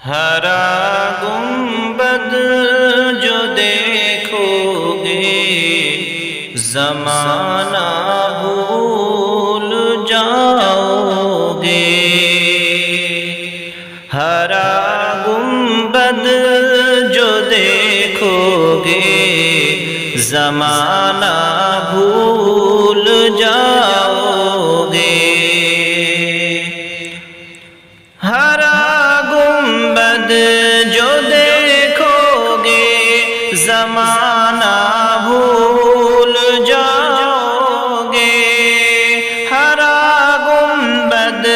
ہرا گنبد جو دیکھو گے زمانہ بھول جاؤ گے۔ ہرا گنبد جو دیکھو گے زمانہ بھول جاؤ گے۔ ہرا گنبد جو دیکھو گے زمانہ بھول جاؤ گے۔ ہرا گنبد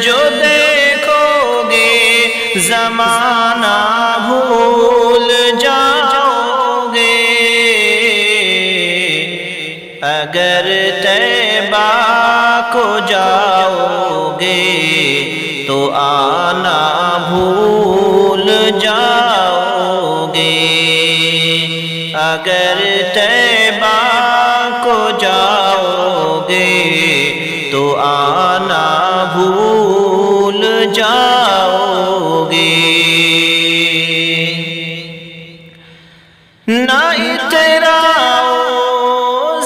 جو دیکھو گے زمانہ بھول جاؤ گے۔ اگر طیبہ کو جاؤ گے تو آنا بھول جاؤ گے۔ اگر طیبہ کو جاؤ گے تو آنا بھول جاؤ گے۔ نہ اتراؤ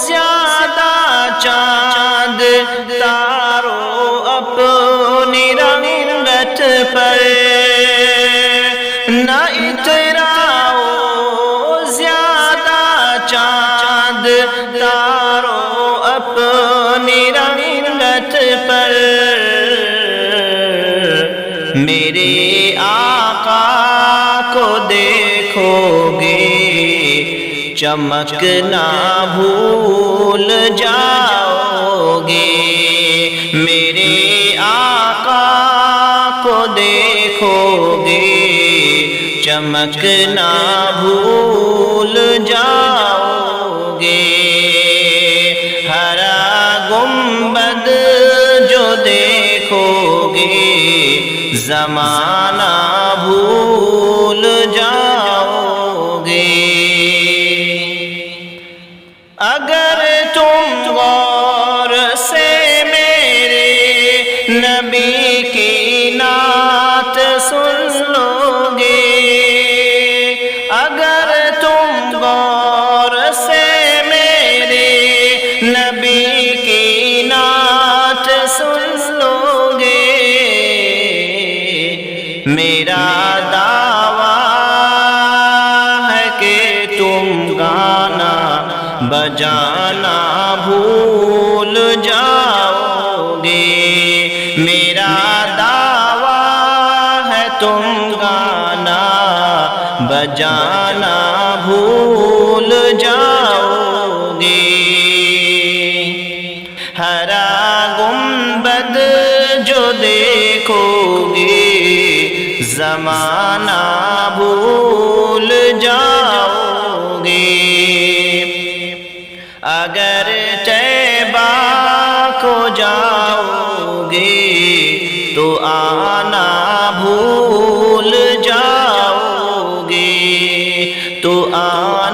زیادہ چاند تارو اپنی رنگت پر، نہ اتراؤ زیادہ چاند تارو اپنی رنگت پر۔ میرے آقا کو دیکھو گے چمکنا بھول جاؤ گے۔ میرے آقا کو دیکھو گے چمکنا بھول جاؤ گے۔ ہرا گنبد جو دیکھو گے زمانہ بھول جاؤ گے۔ اگر تم غور سے میرے نبی کی نعت سن لو گے، اگر تم غور سے میرے نبی کی نعت سن لو گے، میرا دعویٰ ہے کہ تم گانا بجانا بھول جاؤ گے۔ میرا دعویٰ ہے تم گانا بجانا بھول جاؤ گے۔ ہرا گنبد جو دیکھو گے زمانہ بھول جاؤ گے۔ اگر طیبہ کو جاؤ گے تو آنا بھول جاؤ گے، تو آنا